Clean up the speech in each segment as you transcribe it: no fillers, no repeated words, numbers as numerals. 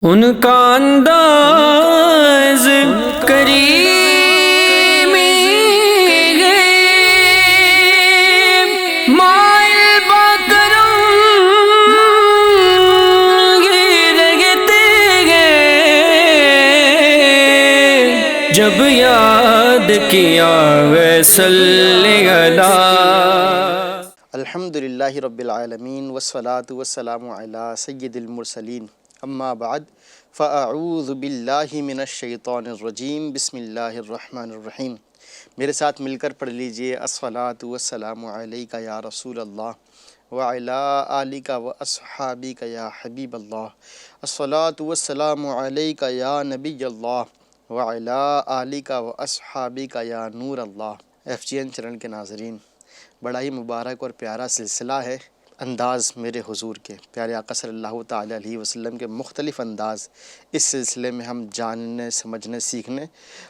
ان کا انداز کریمی ہے، مائل بکرم رگتے گئے، جب یاد کیا وصلی اللہ۔ الحمدللہ رب العالمین والصلاة والسلام علی سید المرسلین، اما بعد فاعوذ باللہ من الشیطان الرجیم، بسم اللہ الرحمن الرحیم۔ میرے ساتھ مل کر پڑھ لیجئے، الصلاۃ والسلام علیک یا رسول اللہ وعلی آلک واصحابک یا حبیب اللہ، الصلاۃ والسلام علیک یا نبی اللہ وعلی آلک واصحابک یا نور اللہ۔ ایف جی این چینل کے ناظرین، بڑا ہی مبارک اور پیارا سلسلہ ہے انداز میرے حضور کے، پیارے آقا صلی اللہ تعالیٰ علیہ وسلم کے مختلف انداز۔ اس سلسلے میں ہم جاننے، سمجھنے، سیکھنے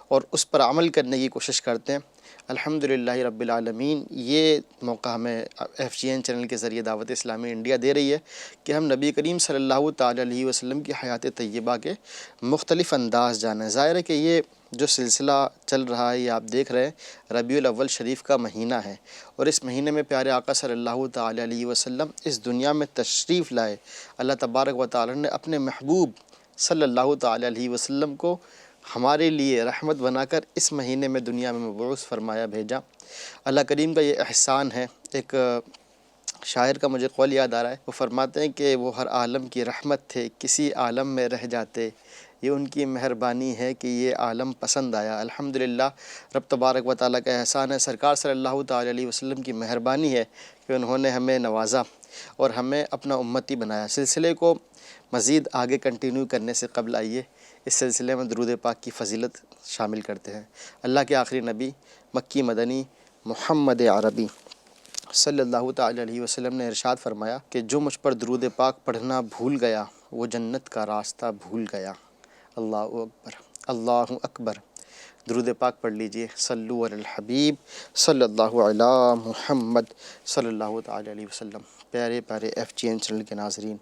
اور اس پر عمل کرنے کی کوشش کرتے ہیں۔ الحمدللہ رب العالمین، یہ موقع ہمیں ایف جی این چینل کے ذریعے دعوت اسلامی انڈیا دے رہی ہے کہ ہم نبی کریم صلی اللہ تعالیٰ علیہ وسلم کی حیات طیبہ کے مختلف انداز جانیں۔ ظاہر ہے کہ یہ جو سلسلہ چل رہا ہے، یہ آپ دیکھ رہے ہیں، ربیع الاول شریف کا مہینہ ہے، اور اس مہینے میں پیارے آقا صلی اللہ تعالیٰ علیہ وسلم اس دنیا میں تشریف لائے۔ اللہ تبارک و تعالیٰ نے اپنے محبوب صلی اللہ تعالیٰ علیہ وسلم کو ہمارے لیے رحمت بنا کر اس مہینے میں دنیا میں مبعوث فرمایا، بھیجا۔ اللہ کریم کا یہ احسان ہے۔ ایک شاعر کا مجھے قول یاد آ رہا ہے، وہ فرماتے ہیں کہ وہ ہر عالم کی رحمت تھے، کسی عالم میں رہ جاتے، یہ ان کی مہربانی ہے کہ یہ عالم پسند آیا۔ الحمدللہ رب تبارک و تعالیٰ کا احسان ہے، سرکار صلی اللہ تعالیٰ علیہ وسلم کی مہربانی ہے کہ انہوں نے ہمیں نوازا اور ہمیں اپنا امتی بنایا۔ سلسلے کو مزید آگے کنٹینیو کرنے سے قبل آئیے اس سلسلے میں درود پاک کی فضیلت شامل کرتے ہیں۔ اللہ کے آخری نبی مکی مدنی محمد عربی صلی اللہ تعالیٰ علیہ وسلم نے ارشاد فرمایا کہ جو مجھ پر درود پاک پڑھنا بھول گیا، وہ جنت کا راستہ بھول گیا۔ اللہ اکبر، اللہ اکبر۔ درود پاک پڑھ لیجئے، صلو علی الحبیب صلی اللہ علی محمد صلی اللہ تعالیٰ علیہ وسلم۔ پیارے پیارے ایف جی این چینل کے ناظرین،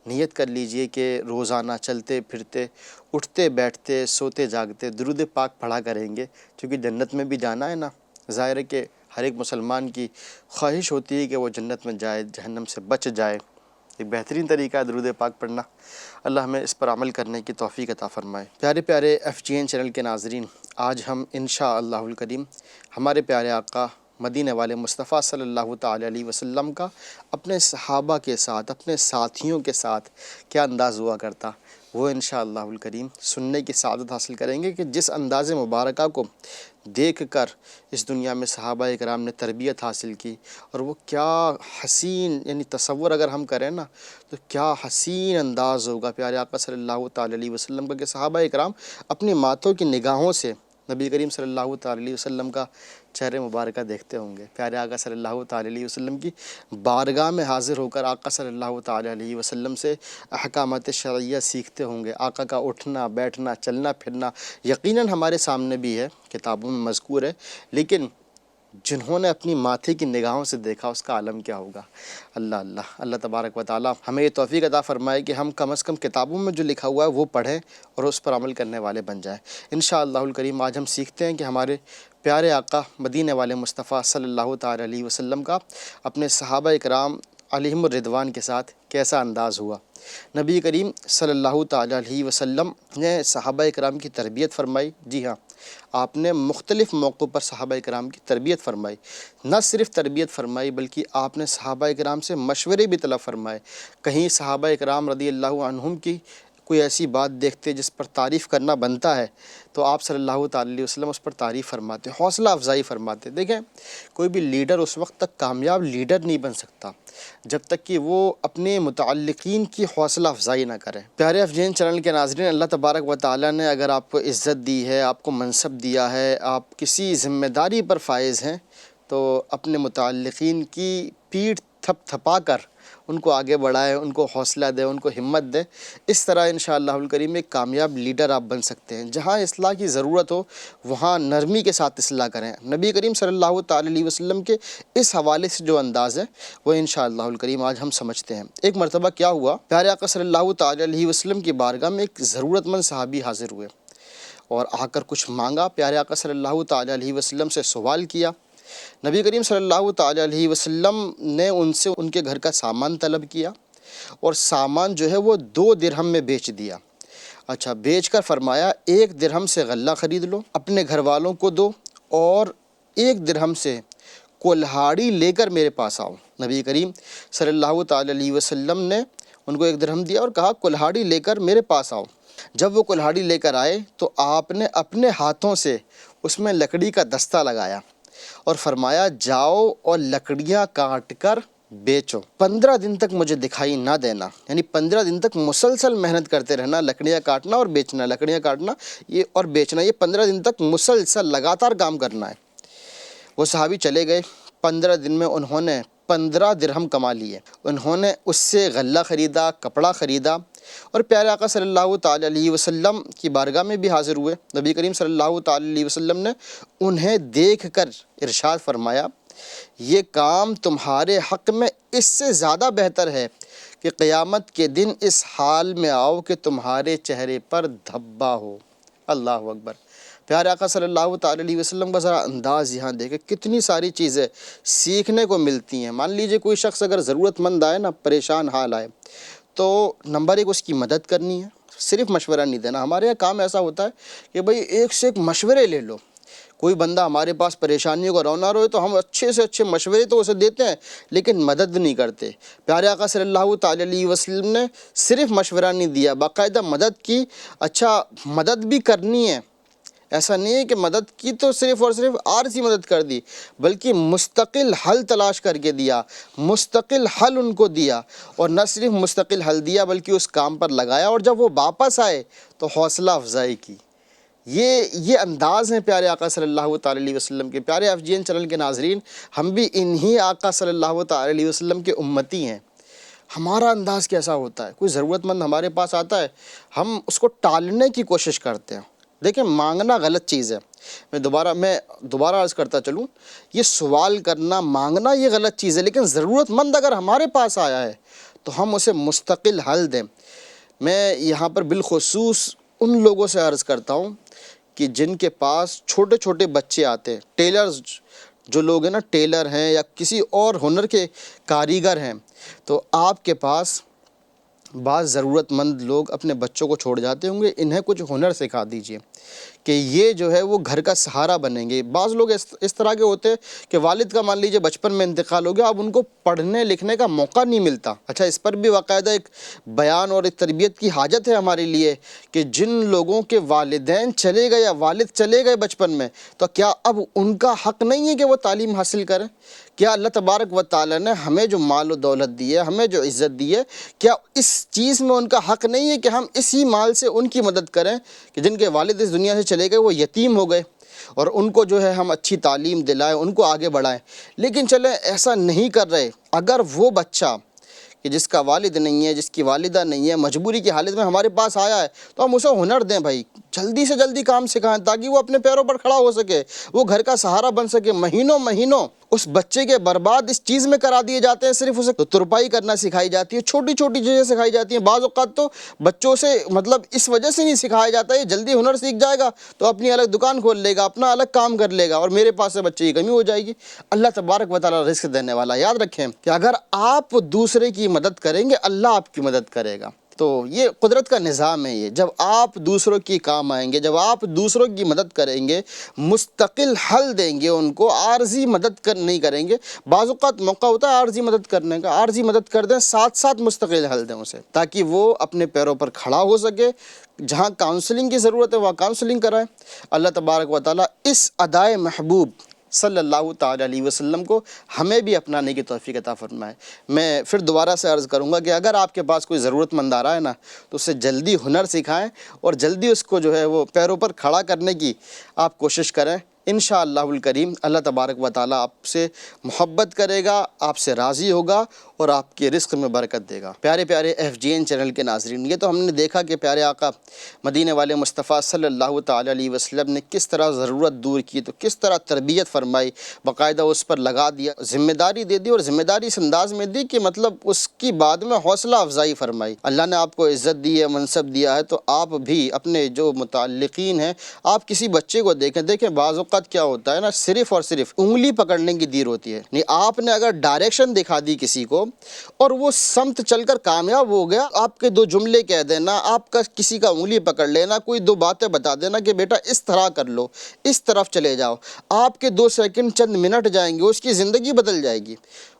نیت کر لیجئے کہ روزانہ چلتے پھرتے، اٹھتے بیٹھتے، سوتے جاگتے درود پاک پڑھا کریں گے، کیونکہ جنت میں بھی جانا ہے نا۔ ظاہر ہے کہ ہر ایک مسلمان کی خواہش ہوتی ہے کہ وہ جنت میں جائے، جہنم سے بچ جائے۔ ایک بہترین طریقہ ہے درود پاک پڑھنا۔ اللہ ہمیں اس پر عمل کرنے کی توفیق عطا فرمائے۔ پیارے پیارے ایف جی این چینل کے ناظرین، آج ہم انشاءاللہ الکریم ہمارے پیارے آقا مدینے والے مصطفیٰ صلی اللہ تعالیٰ علیہ وسلم کا اپنے صحابہ کے ساتھ، اپنے ساتھیوں کے ساتھ کیا انداز ہوا کرتا، وہ انشاءاللہ الکریم سننے کی سعادت حاصل کریں گے کہ جس انداز مبارکہ کو دیکھ کر اس دنیا میں صحابہ اکرام نے تربیت حاصل کی، اور وہ کیا حسین، یعنی تصور اگر ہم کریں نا تو کیا حسین انداز ہوگا پیارے آقا صلی اللہ تعالیٰ علیہ وسلم کا کہ صحابہ اکرام اپنی ماتوں کی نگاہوں سے نبی کریم صلی اللہ تعالیٰ علیہ وسلم کا چہرے مبارکہ دیکھتے ہوں گے۔ پیارے آقا صلی اللہ تعالیٰ علیہ وسلم کی بارگاہ میں حاضر ہو کر آقا صلی اللہ تعالیٰ علیہ وسلم سے احکامات شرعیہ سیکھتے ہوں گے۔ آقا کا اٹھنا بیٹھنا، چلنا پھرنا یقیناً ہمارے سامنے بھی ہے، کتابوں میں مذکور ہے، لیکن جنہوں نے اپنی ماتھے کی نگاہوں سے دیکھا اس کا عالم کیا ہوگا۔ اللہ اللہ اللہ تبارک و تعالیٰ ہمیں یہ توفیق عطا فرمائے کہ ہم کم از کم کتابوں میں جو لکھا ہوا ہے وہ پڑھیں اور اس پر عمل کرنے والے بن جائیں۔ انشاءاللہ الکریم آج ہم سیکھتے ہیں کہ ہمارے پیارے آقا مدینے والے مصطفیٰ صلی اللہ تعالیٰ علیہ وسلم کا اپنے صحابہ اکرام علیہم الرضوان کے ساتھ کیسا انداز ہوا۔ نبی کریم صلی اللہ تعالیٰ علیہ وسلم نے صحابہ اکرام کی تربیت فرمائی۔ جی ہاں، آپ نے مختلف موقعوں پر صحابہ اکرام کی تربیت فرمائی۔ نہ صرف تربیت فرمائی بلکہ آپ نے صحابہ اکرام سے مشورے بھی طلب فرمائے۔ کہیں صحابہ اکرام رضی اللہ عنہم کی کوئی ایسی بات دیکھتے جس پر تعریف کرنا بنتا ہے تو آپ صلی اللہ تعالیٰ علیہ وسلم اس پر تعریف فرماتے، حوصلہ افزائی فرماتے۔ دیکھیں، کوئی بھی لیڈر اس وقت تک کامیاب لیڈر نہیں بن سکتا جب تک کہ وہ اپنے متعلقین کی حوصلہ افزائی نہ کرے۔ پیارے ایف جی این چینل کے ناظرین، اللہ تبارک و تعالیٰ نے اگر آپ کو عزت دی ہے، آپ کو منصب دیا ہے، آپ کسی ذمہ داری پر فائز ہیں، تو اپنے متعلقین کی پیٹھ تھپ تھپا کر ان کو آگے بڑھائیں، ان کو حوصلہ دیں، ان کو ہمت دیں۔ اس طرح انشاءاللہ الکریم ایک کامیاب لیڈر آپ بن سکتے ہیں۔ جہاں اصلاح کی ضرورت ہو وہاں نرمی کے ساتھ اصلاح کریں۔ نبی کریم صلی اللہ تعالی علیہ وسلم کے اس حوالے سے جو انداز ہے وہ انشاءاللہ الکریم آج ہم سمجھتے ہیں۔ ایک مرتبہ کیا ہوا، پیارے آقا صلی اللہ تعالی علیہ وسلم کی بارگاہ میں ایک ضرورت مند صحابی حاضر ہوئے اور آ کر کچھ مانگا۔ پیارے آقا صلی اللہ تعالی علیہ وسلم سے سوال کیا۔ نبی کریم صلی اللہ تعالی علیہ وسلم نے ان سے ان کے گھر کا سامان طلب کیا اور سامان جو ہے وہ 2 درہم میں بیچ دیا۔ اچھا، بیچ کر فرمایا 1 درہم سے غلہ خرید لو، اپنے گھر والوں کو دو اور 1 درہم سے کلہاڑی لے کر میرے پاس آؤ۔ نبی کریم صلی اللہ تعالی علیہ وسلم نے ان کو 1 درہم دیا اور کہا کلہاڑی لے کر میرے پاس آؤ۔ جب وہ کلہاڑی لے کر آئے تو آپ نے اپنے ہاتھوں سے اس میں لکڑی کا دستہ لگایا اور فرمایا جاؤ اور لکڑیاں کاٹ کر بیچو، 15 دن تک مجھے دکھائی نہ دینا۔ یعنی 15 دن تک مسلسل محنت کرتے رہنا، لکڑیاں کاٹنا اور بیچنا، لکڑیاں کاٹنا یہ اور بیچنا، یہ 15 دن تک مسلسل لگاتار کام کرنا ہے۔ وہ صحابی چلے گئے۔ 15 دن میں انہوں نے 15 درہم کما لیے۔ انہوں نے اس سے غلہ خریدا، کپڑا خریدا اور پیارے آقا صلی اللہ تعالی علیہ وسلم کی بارگاہ میں بھی حاضر ہوئے۔ نبی کریم صلی اللہ تعالی علیہ وسلم نے انہیں دیکھ کر ارشاد فرمایا یہ کام تمہارے حق میں اس سے زیادہ بہتر ہے کہ قیامت کے دن اس حال میں آؤ کہ تمہارے چہرے پر دھبا ہو۔ اللہ اکبر۔ پیارے آقا صلی اللہ تعالی علیہ وسلم کا ذرا انداز یہاں دیکھیں، کتنی ساری چیزیں سیکھنے کو ملتی ہیں۔ مان لیجئے کوئی شخص اگر ضرورت مند آئے نا، پریشان حال آئے، تو نمبر 1 اس کی مدد کرنی ہے، صرف مشورہ نہیں دینا۔ ہمارے یہاں کام ایسا ہوتا ہے کہ بھئی ایک سے ایک مشورے لے لو۔ کوئی بندہ ہمارے پاس پریشانیوں کو رونا روئے تو ہم اچھے سے اچھے مشورے تو اسے دیتے ہیں لیکن مدد نہیں کرتے۔ پیارے آقا صلی اللہ تعالی علیہ وسلم نے صرف مشورہ نہیں دیا، باقاعدہ مدد کی۔ اچھا، مدد بھی کرنی ہے، ایسا نہیں ہے کہ مدد کی تو صرف اور صرف عارضی مدد کر دی، بلکہ مستقل حل تلاش کر کے دیا، مستقل حل ان کو دیا، اور نہ صرف مستقل حل دیا بلکہ اس کام پر لگایا، اور جب وہ واپس آئے تو حوصلہ افزائی کی۔ یہ انداز ہیں پیارے آقا صلی اللہ تعالی علیہ وسلم کے۔ پیارے FGN چینل کے ناظرین، ہم بھی انہی آقا صلی اللہ تعالی علیہ وسلم کے امتی ہیں۔ ہمارا انداز کیسا ہوتا ہے؟ کوئی ضرورت مند ہمارے پاس آتا ہے، ہم اس کو ٹالنے کی کوشش کرتے ہیں۔ دیکھیں، مانگنا غلط چیز ہے۔ میں دوبارہ عرض کرتا چلوں، یہ سوال کرنا، مانگنا یہ غلط چیز ہے، لیکن ضرورت مند اگر ہمارے پاس آیا ہے تو ہم اسے مستقل حل دیں۔ میں یہاں پر بالخصوص ان لوگوں سے عرض کرتا ہوں کہ جن کے پاس چھوٹے چھوٹے بچے آتے ہیں، ٹیلرز جو لوگ ہیں نا، ٹیلر ہیں یا کسی اور ہنر کے کاریگر ہیں، تو آپ کے پاس بعض ضرورت مند لوگ اپنے بچوں کو چھوڑ جاتے ہوں گے، انہیں کچھ ہنر سکھا دیجئے کہ یہ جو ہے وہ گھر کا سہارا بنیں گے۔ بعض لوگ اس طرح کے ہوتے ہیں کہ والد کا مان لیجئے بچپن میں انتقال ہو گیا، اب ان کو پڑھنے لکھنے کا موقع نہیں ملتا۔ اچھا، اس پر بھی باقاعدہ ایک بیان اور ایک تربیت کی حاجت ہے ہمارے لیے کہ جن لوگوں کے والدین چلے گئے یا والد چلے گئے بچپن میں، تو کیا اب ان کا حق نہیں ہے کہ وہ تعلیم حاصل کریں؟ کیا اللہ تبارک و تعالیٰ نے ہمیں جو مال و دولت دی ہے، ہمیں جو عزت دی ہے، کیا اس چیز میں ان کا حق نہیں ہے کہ ہم اسی مال سے ان کی مدد کریں کہ جن کے والد اس دنیا سے چلے گئے، وہ یتیم ہو گئے، اور ان کو جو ہے ہم اچھی تعلیم دلائیں، ان کو آگے بڑھائیں؟ لیکن چلیں ایسا نہیں کر رہے۔ اگر وہ بچہ کہ جس کا والد نہیں ہے، جس کی والدہ نہیں ہے، مجبوری کی حالت میں ہمارے پاس آیا ہے، تو ہم اسے ہنر دیں بھائی، جلدی سے جلدی کام سکھائیں تاکہ وہ اپنے پیروں پر کھڑا ہو سکے، وہ گھر کا سہارا بن سکے۔ مہینوں اس بچے کے برباد اس چیز میں کرا دیے جاتے ہیں، صرف اسے ترپائی کرنا سکھائی جاتی ہے، چھوٹی چھوٹی چیزیں سکھائی جاتی ہیں۔ بعض اوقات تو بچوں سے اس وجہ سے نہیں سکھایا جاتا ہے، یہ جلدی ہنر سیکھ جائے گا تو اپنی الگ دکان کھول لے گا، اپنا الگ کام کر لے گا، اور میرے پاس سے بچے کی کمی ہو جائے گی۔ اللہ تبارک و تعالیٰ رزق دینے والا۔ یاد رکھیں کہ اگر آپ دوسرے کی مدد کریں گے، اللہ آپ کی مدد کرے گا۔ تو یہ قدرت کا نظام ہے۔ یہ جب آپ دوسروں کی کام آئیں گے، جب آپ دوسروں کی مدد کریں گے، مستقل حل دیں گے ان کو، عارضی مدد نہیں کریں گے۔ بعض اوقات موقع ہوتا ہے عارضی مدد کرنے کا، عارضی مدد کر دیں، ساتھ ساتھ مستقل حل دیں اسے، تاکہ وہ اپنے پیروں پر کھڑا ہو سکے۔ جہاں کاؤنسلنگ کی ضرورت ہے وہاں کاؤنسلنگ کرائیں۔ اللہ تبارک و تعالیٰ اس ادائے محبوب صلی اللہ تعالی علیہ وسلم کو ہمیں بھی اپنانے کی توفیق عطا فرمائے۔ میں پھر دوبارہ سے عرض کروں گا کہ اگر آپ کے پاس کوئی ضرورت مند آ رہا ہے نا، تو اسے جلدی ہنر سکھائیں اور جلدی اس کو جو ہے وہ پیروں پر کھڑا کرنے کی آپ کوشش کریں۔ انشاءاللہ الکریم اللہ تبارک و تعالیٰ آپ سے محبت کرے گا، آپ سے راضی ہوگا، اور آپ کے رزق میں برکت دے گا۔ پیارے پیارے FGN چینل کے ناظرین، یہ تو ہم نے دیکھا کہ پیارے آقا مدینے والے مصطفیٰ صلی اللہ تعالیٰ علیہ وسلم نے کس طرح ضرورت دور کی، تو کس طرح تربیت فرمائی، باقاعدہ اس پر لگا دیا، ذمہ داری دے دی، اور ذمہ داری اس انداز میں دی کہ مطلب اس کی بعد میں حوصلہ افزائی فرمائی۔ اللہ نے آپ کو عزت دی ہے، منصب دیا ہے، تو آپ بھی اپنے جو متعلقین ہیں، آپ کسی بچے کو دیکھیں بعض اوقات کیا ہوتا ہے نا، صرف اور صرف انگلی پکڑنے کی دیر ہوتی ہے۔ نہیں، آپ نے اگر ڈائریکشن دکھا دی کسی کو اور وہ سمت چل کر کامیاب ہو گیا، آپ کے 2 جملے کہہ دینا، آپ کا کسی کا انگلی پکڑ لینا، کوئی 2 باتیں بتا دینا کہ بیٹا اس طرح کر لو، اس طرف چلے جاؤ، آپ کے 2 سیکنڈ چند منٹ جائیں گے، اس کی زندگی بدل جائے گی۔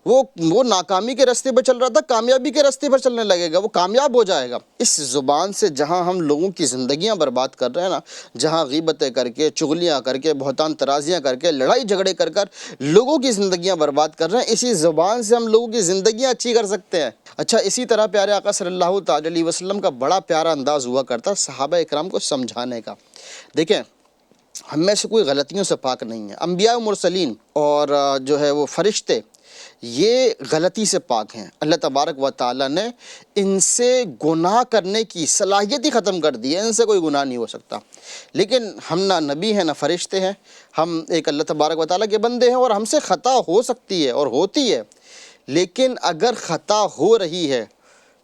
وہ ناکامی کے راستے پر چل رہا تھا، کامیابی کے راستے پر چلنے لگے گا، وہ کامیاب ہو جائے گا۔ اس زبان سے جہاں ہم لوگوں کی زندگیاں برباد کر رہے ہیں نا، جہاں غیبتیں کر کے، چغلیاں کر کے، بہتان ترازیاں کر کے، لڑائی جھگڑے کر لوگوں کی زندگیاں برباد کر رہے ہیں، اسی زبان سے ہم لوگوں کی زندگیاں اچھی کر سکتے ہیں۔ اچھا، اسی طرح پیارے آقا صلی اللہ تعالی علیہ وسلم کا بڑا پیارا انداز ہوا کرتا صحابہ اکرام کو سمجھانے کا۔ دیکھیں، ہم میں سے کوئی غلطیوں سے پاک نہیں ہے، انبیاء و مرسلین اور جو ہے وہ فرشتے، یہ غلطی سے پاک ہیں۔ اللہ تبارک و تعالیٰ نے ان سے گناہ کرنے کی صلاحیت ہی ختم کر دی ہے، ان سے کوئی گناہ نہیں ہو سکتا۔ لیکن ہم نہ نبی ہیں نہ فرشتے ہیں، ہم ایک اللہ تبارک و تعالیٰ کے بندے ہیں، اور ہم سے خطا ہو سکتی ہے اور ہوتی ہے۔ لیکن اگر خطا ہو رہی ہے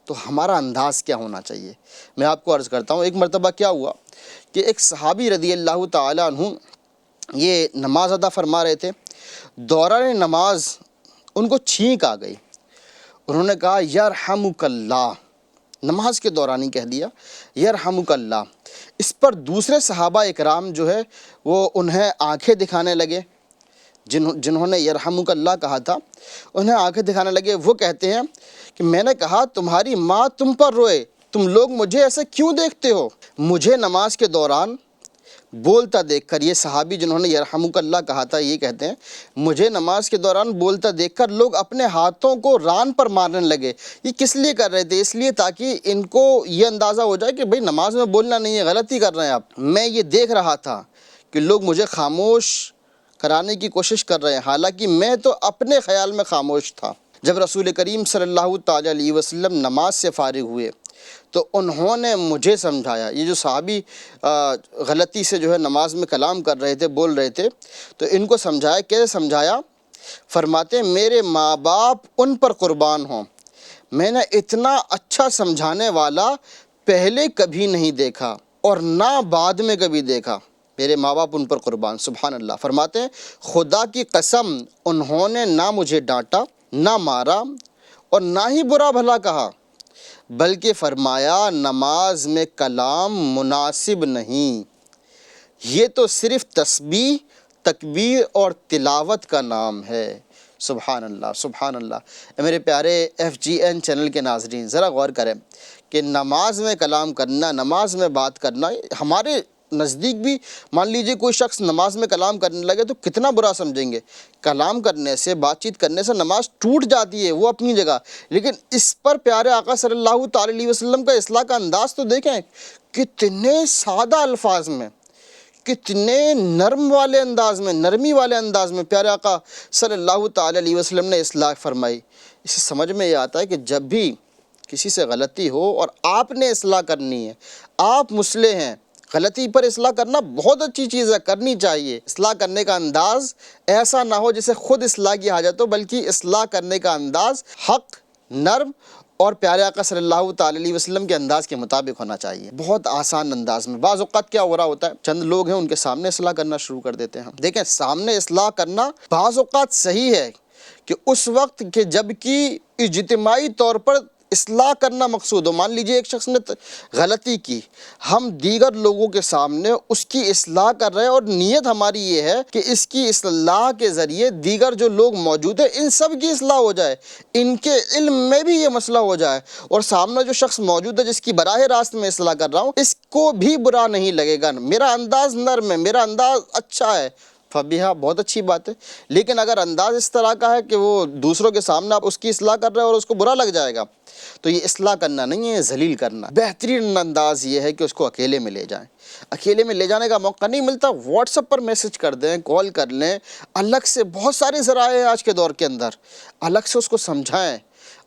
تو ہمارا انداز کیا ہونا چاہیے؟ میں آپ کو عرض کرتا ہوں، ایک مرتبہ کیا ہوا کہ ایک صحابی رضی اللہ تعالیٰ عنہ یہ نماز ادا فرما رہے تھے، دوران نماز ان کو چھینک آ گئی، انہوں نے کہا یرحمک اللہ، نماز کے دوران ہی کہہ دیا یرحمک اللہ۔ اس پر دوسرے صحابہ اکرام جو ہے وہ انہیں آنکھیں دکھانے لگے، جنہوں نے یرحمک اللہ کہا تھا انہیں آنکھیں دکھانے لگے۔ وہ کہتے ہیں کہ میں نے کہا تمہاری ماں تم پر روئے، تم لوگ مجھے ایسے کیوں دیکھتے ہو؟ مجھے نماز کے دوران بولتا دیکھ کر، یہ صحابی جنہوں نے یرحمک اللہ کہا تھا یہ کہتے ہیں مجھے نماز کے دوران بولتا دیکھ کر لوگ اپنے ہاتھوں کو ران پر مارنے لگے۔ یہ کس لیے کر رہے تھے؟ اس لیے تاکہ ان کو یہ اندازہ ہو جائے کہ بھئی نماز میں بولنا نہیں ہے، غلطی کر رہے ہیں آپ۔ میں یہ دیکھ رہا تھا کہ لوگ مجھے خاموش کرانے کی کوشش کر رہے ہیں، حالانکہ میں تو اپنے خیال میں خاموش تھا۔ جب رسول کریم صلی اللہ تعالی علیہ وسلم نماز سے فارغ ہوئے تو انہوں نے مجھے سمجھایا، یہ جو صحابی غلطی سے جو ہے نماز میں کلام کر رہے تھے، بول رہے تھے، تو ان کو سمجھایا۔ کیسے سمجھایا؟ فرماتے ہیں میرے ماں باپ ان پر قربان ہوں، میں نے اتنا اچھا سمجھانے والا پہلے کبھی نہیں دیکھا اور نہ بعد میں کبھی دیکھا، میرے ماں باپ ان پر قربان۔ سبحان اللہ۔ فرماتے ہیں خدا کی قسم انہوں نے نہ مجھے ڈانٹا، نہ مارا اور نہ ہی برا بھلا کہا، بلکہ فرمایا نماز میں کلام مناسب نہیں، یہ تو صرف تسبیح، تکبیر اور تلاوت کا نام ہے۔ سبحان اللہ، سبحان اللہ۔ میرے پیارے FGN چینل کے ناظرین، ذرا غور کریں کہ نماز میں کلام کرنا، نماز میں بات کرنا، ہمارے نزدیک بھی مان لیجئے کوئی شخص نماز میں کلام کرنے لگے تو کتنا برا سمجھیں گے۔ کلام کرنے سے، بات چیت کرنے سے نماز ٹوٹ جاتی ہے، وہ اپنی جگہ، لیکن اس پر پیارے آقا صلی اللہ تعالی علیہ وسلم کا اصلاح کا انداز تو دیکھیں، کتنے سادہ الفاظ میں، کتنے نرم والے انداز میں، نرمی والے انداز میں پیارے آقا صلی اللہ تعالی علیہ وسلم نے اصلاح فرمائی۔ اسے سمجھ میں یہ آتا ہے کہ جب بھی کسی سے غلطی ہو اور آپ نے اصلاح کرنی ہے، آپ مصلح ہیں، غلطی پر اصلاح کرنا بہت اچھی چیز ہے، کرنی چاہیے۔ اصلاح کرنے کا انداز ایسا نہ ہو جسے خود اصلاح کی حاجت ہو، بلکہ اصلاح کرنے کا انداز حق، نرم اور پیارے آقا صلی اللہ تعالی علیہ وسلم کے انداز کے مطابق ہونا چاہیے، بہت آسان انداز میں۔ بعض اوقات کیا ہو رہا ہوتا ہے، چند لوگ ہیں ان کے سامنے اصلاح کرنا شروع کر دیتے ہیں۔ دیکھیں، سامنے اصلاح کرنا بعض اوقات صحیح ہے کہ اس وقت کہ جب کہ اجتماعی طور پر اصلاح کرنا مقصود ہو۔ مان لیجئے ایک شخص نے غلطی کی، ہم دیگر لوگوں کے سامنے اس کی اصلاح کر رہے ہیں، اور نیت ہماری یہ ہے کہ اس کی اصلاح کے ذریعے دیگر جو لوگ موجود ہیں ان سب کی اصلاح ہو جائے، ان کے علم میں بھی یہ مسئلہ ہو جائے، اور سامنے جو شخص موجود ہے جس کی براہ راست میں اصلاح کر رہا ہوں اس کو بھی برا نہیں لگے گا، میرا انداز نرم ہے، میرا انداز اچھا ہے، فبیہا، بہت اچھی بات ہے۔ لیکن اگر انداز اس طرح کا ہے کہ وہ دوسروں کے سامنے آپ اس کی اصلاح کر رہے ہیں اور اس کو برا لگ جائے گا، تو یہ اصلاح کرنا نہیں ہے، ذلیل کرنا۔ بہترین انداز یہ ہے کہ اس کو اکیلے میں لے جائیں۔ اکیلے میں لے جانے کا موقع نہیں ملتا، واٹس ایپ پر میسج کر دیں، کال کر لیں، الگ سے بہت سارے ذرائع ہیں آج کے دور کے اندر، الگ سے اس کو سمجھائیں،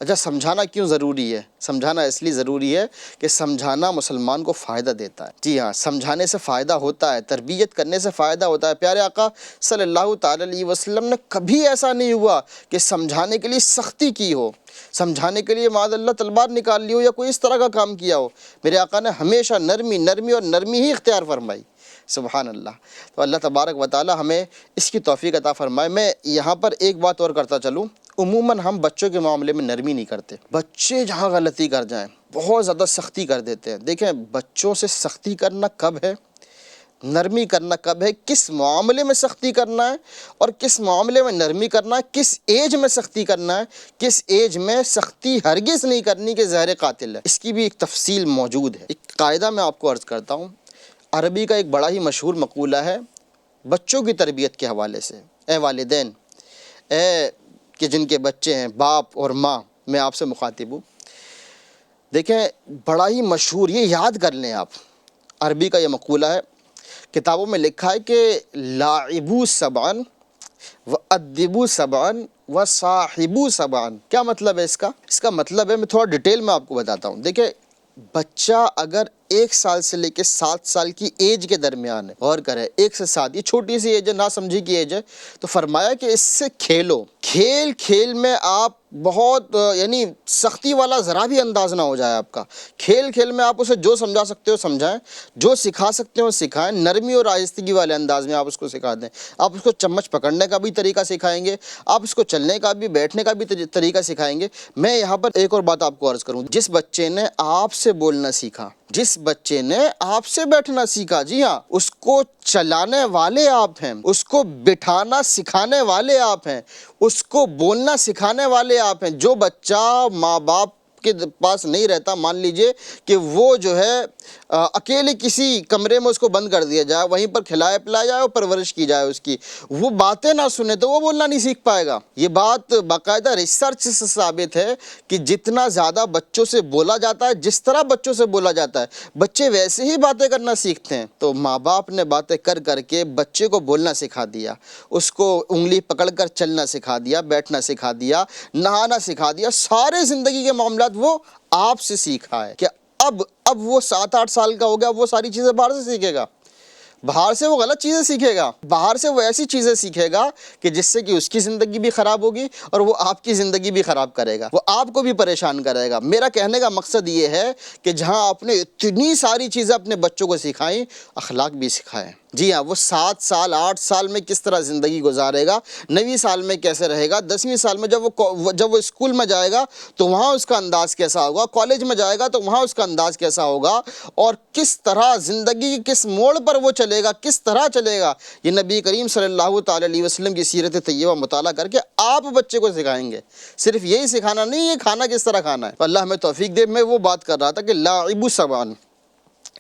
اچھا سمجھانا کیوں ضروری ہے؟ سمجھانا اس لیے ضروری ہے کہ سمجھانا مسلمان کو فائدہ دیتا ہے. جی ہاں، سمجھانے سے فائدہ ہوتا ہے، تربیت کرنے سے فائدہ ہوتا ہے. پیارے آقا صلی اللہ تعالی علیہ وسلم نے کبھی ایسا نہیں ہوا کہ سمجھانے کے لیے سختی کی ہو، سمجھانے کے لیے معاذ اللہ تلوار نکال لی ہو یا کوئی اس طرح کا کام کیا ہو. میرے آقا نے ہمیشہ نرمی اور نرمی ہی اختیار فرمائی. سبحان اللہ. تو اللہ تبارک و تعالی ہمیں اس کی توفیق عطا فرمائے. میں یہاں پر ایک بات اور کرتا چلوں، عموماً ہم بچوں کے معاملے میں نرمی نہیں کرتے. بچے جہاں غلطی کر جائیں بہت زیادہ سختی کر دیتے ہیں. دیکھیں بچوں سے سختی کرنا کب ہے، نرمی کرنا کب ہے، کس معاملے میں سختی کرنا ہے اور کس معاملے میں نرمی کرنا ہے، کس ایج میں سختی کرنا ہے، کس ایج میں سختی ہرگز نہیں کرنی کہ زہر قاتل ہے. اس کی بھی ایک تفصیل موجود ہے. ایک قاعدہ میں آپ کو عرض کرتا ہوں. عربی کا ایک بڑا ہی مشہور مقولہ ہے بچوں کی تربیت کے حوالے سے. اے والدین، اے کہ جن کے بچے ہیں، باپ اور ماں، میں آپ سے مخاطب ہوں. دیکھیں بڑا ہی مشہور، یہ یاد کر لیں آپ. عربی کا یہ مقولہ ہے، کتابوں میں لکھا ہے کہ لاعبو سبعن و ادبو سبعن و صاحبو سبعن. کیا مطلب ہے اس کا؟ اس کا مطلب ہے، میں تھوڑا ڈیٹیل میں آپ کو بتاتا ہوں. دیکھیں بچہ اگر 1 سال سے لے کے 7 سال کی ایج کے درمیان ہے، غور کریں 1 سے 7، یہ چھوٹی سی ایج ہے، نا سمجھی کی ایج ہے، تو فرمایا کہ اس سے کھیلو. کھیل میں آپ بہت یعنی سختی والا ذرا بھی انداز نہ ہو جائے آپ کا. کھیل میں آپ اسے جو سمجھا سکتے ہو سمجھائیں، جو سکھا سکتے ہو سکھائیں. نرمی اور آہستگی والے انداز میں آپ اس کو سکھا دیں. آپ اس کو چمچ پکڑنے کا بھی طریقہ سکھائیں گے، آپ اس کو چلنے کا بھی، بیٹھنے کا بھی طریقہ سکھائیں گے. میں یہاں پر ایک اور بات آپ کو عرض کروں. جس بچے نے آپ سے بولنا سیکھا، جس بچے نے آپ سے بیٹھنا سیکھا، جی ہاں، اس کو چلانے والے آپ ہیں، اس کو بٹھانا سکھانے والے آپ ہیں، اس کو بولنا سکھانے والے آپ ہیں. جو بچہ ماں باپ کے پاس نہیں رہتا، مان لیجئے کہ وہ جو ہے اکیلے کسی کمرے میں اس کو بند کر دیا جائے، وہیں پر کھلایا پلایا جائے اور پرورش کی جائے اس کی، وہ باتیں نہ سنے تو وہ بولنا نہیں سیکھ پائے گا. یہ بات باقاعدہ ریسرچ سے ثابت ہے کہ جتنا زیادہ بچوں سے بولا جاتا ہے، جس طرح بچوں سے بولا جاتا ہے، بچے ویسے ہی باتیں کرنا سیکھتے ہیں. تو ماں باپ نے باتیں کر کے بچے کو بولنا سکھا دیا، اس کو انگلی پکڑ کر چلنا سکھا دیا، بیٹھنا سکھا دیا، نہانا سکھا دیا. سارے زندگی کے معاملات وہ آپ سے سیکھا ہے کہ اب وہ 7-8 سال کا ہو گیا، وہ ساری چیزیں باہر سے سیکھے گا. باہر سے وہ غلط چیزیں سیکھے گا، باہر سے وہ ایسی چیزیں سیکھے گا کہ جس سے کہ اس کی زندگی بھی خراب ہوگی اور وہ آپ کی زندگی بھی خراب کرے گا، وہ آپ کو بھی پریشان کرے گا. میرا کہنے کا مقصد یہ ہے کہ جہاں آپ نے اتنی ساری چیزیں اپنے بچوں کو سکھائیں، اخلاق بھی سکھائیں. جی ہاں، وہ 7 سال 8 سال میں کس طرح زندگی گزارے گا، 9ویں سال میں کیسے رہے گا، 10ویں سال میں جب وہ اسکول میں جائے گا تو وہاں اس کا انداز کیسا ہوگا، کالج میں جائے گا تو وہاں اس کا انداز کیسا ہوگا، اور کس طرح زندگی کی کس موڑ پر وہ چلے گا، کس طرح چلے گا، یہ نبی کریم صلی اللہ تعالی علیہ وسلم کی سیرت طیبہ مطالعہ کر کے آپ بچے کو سکھائیں گے. صرف یہی سکھانا نہیں، یہ کھانا کس طرح کھانا ہے. اللہ ہمیں توفیق دے. میں وہ بات کر رہا تھا کہ لاعب سبعن،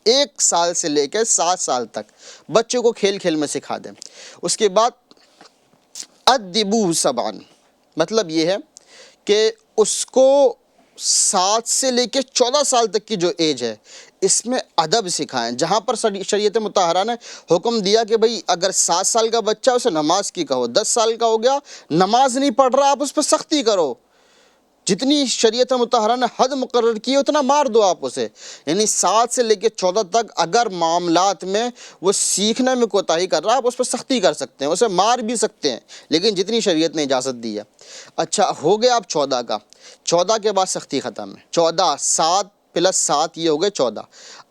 1 سال سے لے کے 7 سال تک بچوں کو کھیل میں سکھا دیں. اس کے بعد ادبو سبعن، مطلب یہ ہے کہ اس کو 7 سے لے کے 14 سال تک کی جو ایج ہے اس میں ادب سکھائیں. جہاں پر شریعت مطہرہ نے حکم دیا کہ بھئی اگر 7 سال کا بچہ اسے نماز کی کہو، 10 سال کا ہو گیا نماز نہیں پڑھ رہا، آپ اس پہ سختی کرو. جتنی شریعت مطہرہ نے حد مقرر کی اتنا مار دو آپ اسے. یعنی 7 سے لے کے 14 تک اگر معاملات میں وہ سیکھنے میں کوتاہی کر رہا ہے، آپ اس پر سختی کر سکتے ہیں، اسے مار بھی سکتے ہیں، لیکن جتنی شریعت نے اجازت دی ہے. اچھا ہو گیا اب 14 کا، 14 کے بعد سختی ختم ہے. 14 7 + 7 یہ ہو گئے 14.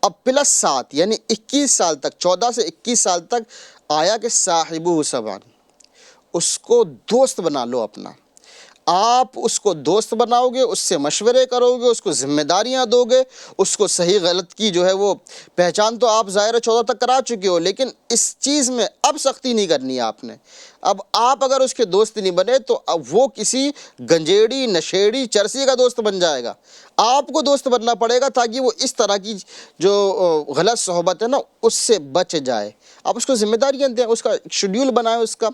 اب +7 یعنی 21 سال تک، 14 سے 21 سال تک آیا کہ صاحبہ سبعن، اس کو دوست بنا لو اپنا. آپ اس کو دوست بناؤ گے، اس سے مشورے کرو گے، اس کو ذمہ داریاں دو گے، اس کو صحیح غلط کی جو ہے وہ پہچان تو آپ ظاہر 14 تک کرا چکے ہو، لیکن اس چیز میں اب سختی نہیں کرنی ہے آپ نے. اب آپ اگر اس کے دوست نہیں بنے تو اب وہ کسی گنجیڑی نشیڑی چرسی کا دوست بن جائے گا. آپ کو دوست بننا پڑے گا تاکہ وہ اس طرح کی جو غلط صحبت ہے نا اس سے بچ جائے. آپ اس کو ذمہ داریاں دیں، اس کا شیڈیول بنائیں، اس کا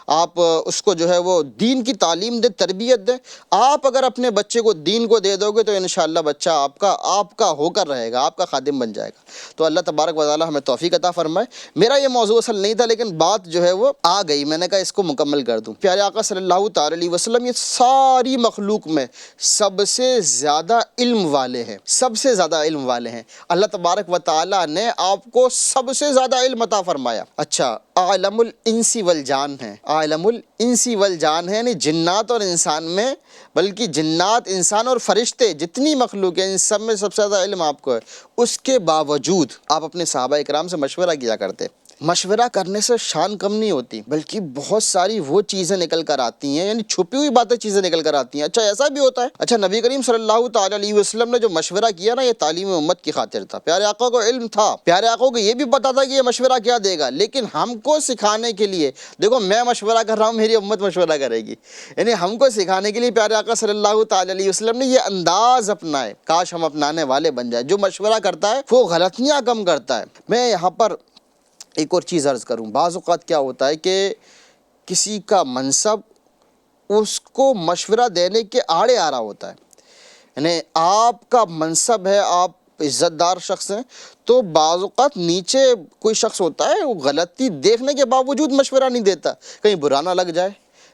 آپ اس کو جو ہے وہ دین کی تعلیم دیں، تربیت دیں. آپ اگر اپنے بچے کو دین کو دے دو گے تو انشاءاللہ بچہ آپ کا ہو کر رہے گا، آپ کا خادم بن جائے گا. تو اللہ تبارک و تعالی ہمیں توفیق عطا فرمائے. میرا یہ موضوع اصل نہیں تھا، لیکن بات جو ہے وہ آ گئی، میں نے کہا اس کو مکمل کر دوں۔ پیارے آقا صلی اللہ تعالی علیہ وسلم یہ ساری مخلوق میں سب سے زیادہ علم والے ہیں، سب سے زیادہ علم والے ہیں۔ اللہ تبارک و تعالی نے آپ کو سب سے زیادہ علم عطا فرمایا۔ اچھا، عالم الانس والجان ہے، عالم الانس والجان ہے، یعنی جنات اور انسان میں، بلکہ جنات، انسان اور فرشتے جتنی مخلوق ہیں ان سب میں سب سے زیادہ علم آپ کو ہے۔ اس کے باوجود آپ اپنے صحابہ اکرام سے مشورہ کیا کرتے۔ مشورہ کرنے سے شان کم نہیں ہوتی، بلکہ بہت ساری وہ چیزیں نکل کر آتی ہیں، یعنی چھپی ہوئی باتیں چیزیں نکل کر آتی ہیں۔ اچھا ایسا بھی ہوتا ہے؟ اچھا، نبی کریم صلی اللہ تعالی علیہ وسلم نے جو مشورہ کیا نا، یہ تعلیم امت کی خاطر تھا۔ پیارے آقا کو علم تھا، پیارے آقا کو یہ بھی پتا تھا کہ یہ مشورہ کیا دے گا، لیکن ہم کو سکھانے کے لیے، دیکھو میں مشورہ کر رہا ہوں، میری امت مشورہ کرے گی، یعنی ہم کو سکھانے کے لیے پیارے آقا صلی اللہ تعالی علیہ وسلم نے یہ انداز اپنائے۔ کاش ہم اپنانے والے بن جائیں۔ جو مشورہ کرتا ہے وہ غلطیاں کم کرتا ہے۔ میں یہاں پر ایک اور چیز عرض کروں، بعض اوقات کیا ہوتا ہے کہ کسی کا منصب اس کو مشورہ دینے کے آڑے آ رہا ہوتا ہے، یعنی آپ کا منصب ہے، آپ عزت دار شخص ہیں، تو بعض اوقات نیچے کوئی شخص ہوتا ہے، وہ غلطی دیکھنے کے باوجود مشورہ نہیں دیتا، کہیں برا نہ لگ جائے۔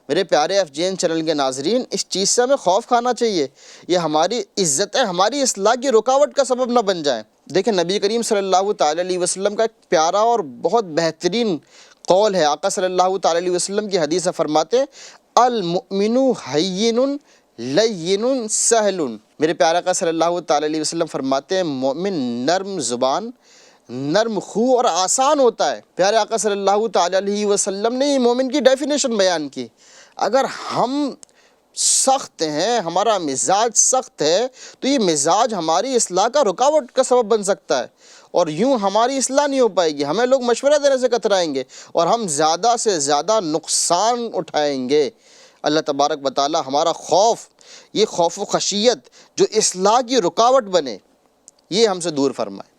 میرے پیارے FGN چینل کے ناظرین، اس چیز سے ہمیں خوف کھانا چاہیے، یہ ہماری عزت ہے، ہماری اصلاح کی رکاوٹ کا سبب نہ بن جائے۔ دیکھیں نبی کریم صلی اللہ تعالی علیہ وسلم کا ایک پیارا اور بہت بہترین قول ہے۔ آقا صلی اللہ تعالی علیہ وسلم کی حدیث فرماتے ہیں، المؤمن حین لین سہل۔ میرے پیارے آقا صلی اللہ تعالی علیہ وسلم فرماتے ہیں مومن نرم زبان، نرم خو اور آسان ہوتا ہے۔ پیارے آقا صلی اللہ تعالی علیہ وسلم نے یہ مومن کی ڈیفینیشن بیان کی۔ اگر ہم سخت ہیں، ہمارا مزاج سخت ہے، تو یہ مزاج ہماری اصلاح کا رکاوٹ کا سبب بن سکتا ہے، اور یوں ہماری اصلاح نہیں ہو پائے گی، ہمیں لوگ مشورہ دینے سے کترائیں گے اور ہم زیادہ سے زیادہ نقصان اٹھائیں گے۔ اللہ تبارک و تعالی ہمارا خوف، یہ خوف و خشیت جو اصلاح کی رکاوٹ بنے، یہ ہم سے دور فرمائے۔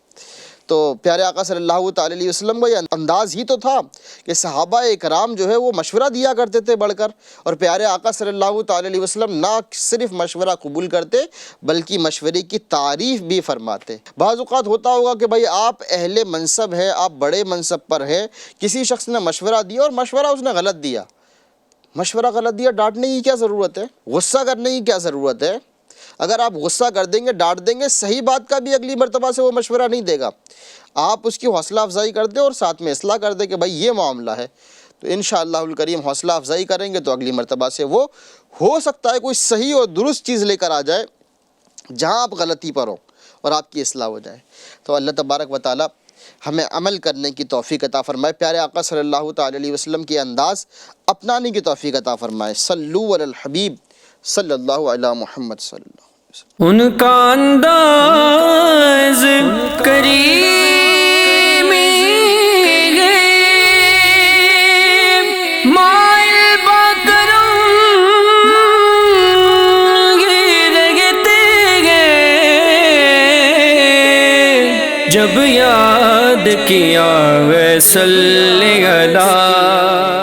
تو پیارے آقا صلی اللہ تعالی علیہ وسلم کا یہ انداز ہی تو تھا کہ صحابہ اکرام جو ہے وہ مشورہ دیا کرتے تھے بڑھ کر، اور پیارے آقا صلی اللہ تعالی علیہ وسلم نہ صرف مشورہ قبول کرتے بلکہ مشورے کی تعریف بھی فرماتے۔ بعض اوقات ہوتا ہوگا کہ بھائی آپ اہل منصب ہیں، آپ بڑے منصب پر ہیں، کسی شخص نے مشورہ دیا اور مشورہ اس نے غلط دیا، مشورہ غلط دیا، ڈانٹنے کی کیا ضرورت ہے؟ غصہ کرنے کی کیا ضرورت ہے؟ اگر آپ غصہ کر دیں گے، ڈانٹ دیں گے، صحیح بات کا بھی اگلی مرتبہ سے وہ مشورہ نہیں دے گا۔ آپ اس کی حوصلہ افزائی کر دیں اور ساتھ میں اصلاح کر دیں کہ بھائی یہ معاملہ ہے، تو انشاءاللہ الکریم حوصلہ افزائی کریں گے تو اگلی مرتبہ سے وہ ہو سکتا ہے کوئی صحیح اور درست چیز لے کر آ جائے جہاں آپ غلطی پر ہوں اور آپ کی اصلاح ہو جائے۔ تو اللہ تبارک و تعالی ہمیں عمل کرنے کی توفیق عطا فرمائے، پیارے آقا صلی اللہ تعالی علیہ وسلم کے انداز اپنانے کی توفیق عطا فرمائے۔ صلو علی الحبیب صلی اللہ علی محمد صلی اللہ علیہ وسلم۔ ان کا انداز کریمی ہے، مائل بکرم گرگتے گئے، جب یاد کیا وے صلی اللہ